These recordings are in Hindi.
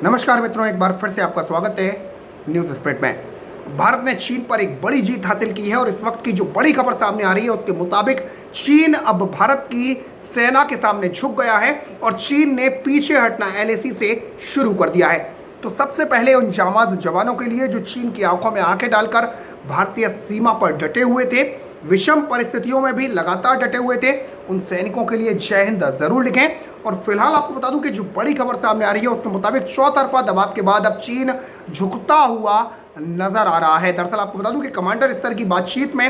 नमस्कार मित्रों, एक बार फिर से आपका स्वागत है न्यूज स्प्रेड में। भारत ने चीन पर एक बड़ी जीत हासिल की है और इस वक्त की जो बड़ी खबर सामने आ रही है उसके मुताबिक चीन अब भारत की सेना के सामने झुक गया है और चीन ने पीछे हटना एलएसी से शुरू कर दिया है। तो सबसे पहले उन जांबाज जवानों के लिए जो चीन की आंखों में आंखें डालकर भारतीय सीमा पर डटे हुए थे, विषम परिस्थितियों में भी लगातार डटे हुए थे, उन सैनिकों के लिए जय हिंद जरूर लिखें। और फिलहाल आपको बता दूं कि जो बड़ी खबर सामने आ रही है उसके मुताबिक चौतरफा दबाव के बाद अब चीन झुकता हुआ नजर आ रहा है। दरअसल आपको बता दूं कि कमांडर स्तर की बातचीत में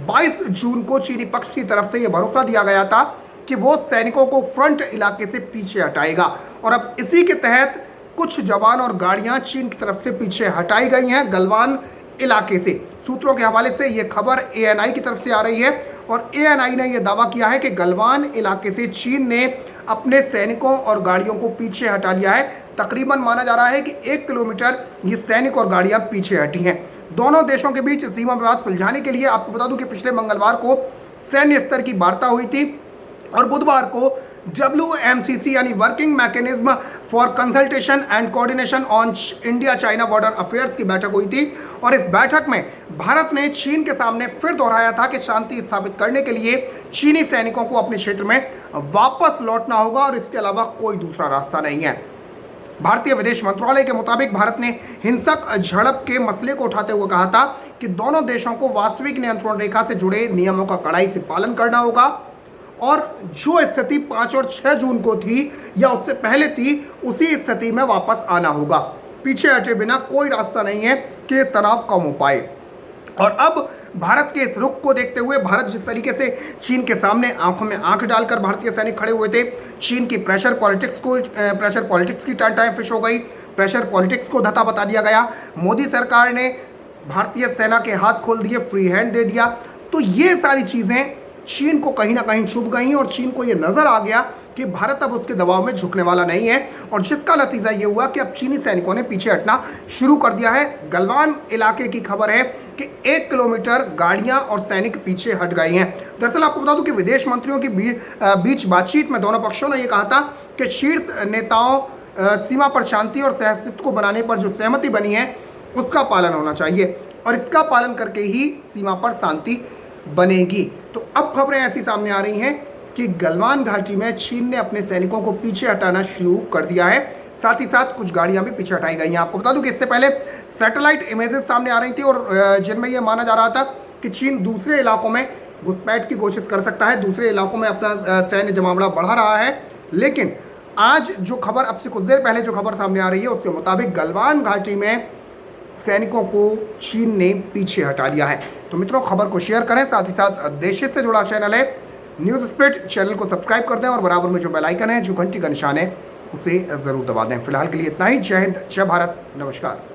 22 जून को चीनी पक्ष की तरफ से यह भरोसा दिया गया था कि वो सैनिकों को फ्रंट इलाके से पीछे हटाएगा और अब इसी के तहत कुछ जवान और गाड़ियां चीन की तरफ से पीछे हटाई गई हैं गलवान इलाके से। सूत्रों के हवाले से यह खबर एएनआई की तरफ से आ रही है और एएनआई ने यह दावा किया है कि गलवान इलाके से चीन ने अपने सैनिकों और गाड़ियों को पीछे हटा लिया है। तकरीबन माना जा रहा है कि 1 किलोमीटर ये सैनिक और गाड़ियां पीछे हटी हैं। दोनों देशों के बीच सीमा विवाद सुलझाने के लिए आपको बता दूं कि पिछले मंगलवार को सैन्य स्तर की वार्ता हुई थी और बुधवार को WMCC यानी working mechanism for consultation and coordination on India China border affairs की बैठक हुई थी और इस बैठक में भारत ने चीन के सामने फिर दोहराया था कि शांति स्थापित करने के लिए चीनी सैनिकों को अपने क्षेत्र में वापस लौटना होगा और इसके अलावा कोई दूसरा रास्ता नहीं है। भारतीय विदेश मंत्रालय के मुताबिक भारत ने हिंसक झड़प के मसले को उठाते हुए कहा था कि दोनों देशों को वास्तविक नियंत्रण रेखा से जुड़े नियमों का कड़ाई से पालन करना होगा और जो स्थिति 5 और 6 जून को थी या उससे पहले थी उसी स्थिति में वापस आना होगा। पीछे हटे बिना कोई रास्ता नहीं है कि तनाव कम हो पाए। और अब भारत के इस रुख को देखते हुए भारत जिस तरीके से चीन के सामने आंखों में आंख डालकर भारतीय सैनिक खड़े हुए थे, चीन की प्रेशर पॉलिटिक्स की टाइम फिश हो गई, प्रेशर पॉलिटिक्स को धता बता दिया गया। मोदी सरकार ने भारतीय सेना के हाथ खोल दिए, फ्री हैंड दे दिया। तो ये सारी चीज़ें चीन को कहीं ना कहीं छुप गई और चीन को ये नजर आ गया कि भारत अब उसके दबाव में झुकने वाला नहीं है और जिसका नतीजा ये हुआ कि अब चीनी सैनिकों ने पीछे हटना शुरू कर दिया है। गलवान इलाके की खबर है कि 1 किलोमीटर गाड़ियां और सैनिक पीछे हट गए हैं। दरअसल आपको बता दूं कि विदेश मंत्रियों के बीच बातचीत में दोनों पक्षों ने यह कहा था कि शीर्ष नेताओं सीमा पर शांति और सहअस्तित्व को बनाने पर जो सहमति बनी है उसका पालन होना चाहिए और इसका पालन करके ही सीमा पर शांति बनेगी। तो अब खबरें ऐसी सामने आ रही हैं कि गलवान घाटी में चीन ने अपने सैनिकों को पीछे हटाना शुरू कर दिया है, साथ ही साथ कुछ गाड़ियां भी पीछे हटाई गई हैं। आपको बता दूं कि इससे पहले सैटेलाइट इमेजेस सामने आ रही थी और जिनमें यह माना जा रहा था कि चीन दूसरे इलाकों में घुसपैठ की कोशिश कर सकता है, दूसरे इलाकों में अपना सैन्य जमावड़ा बढ़ा रहा है। लेकिन आज जो खबर, अब से कुछ देर पहले जो खबर सामने आ रही है उसके मुताबिक गलवान घाटी में सैनिकों को चीन ने पीछे हटा लिया है। तो मित्रों, खबर को शेयर करें, साथ ही साथ देश से जुड़ा चैनल है न्यूज स्प्रेड, चैनल को सब्सक्राइब कर दें और बराबर में जो बेल आइकन है, जो घंटी का निशान है, उसे जरूर दबा दें। फिलहाल के लिए इतना ही। जय हिंद, जय भारत, नमस्कार।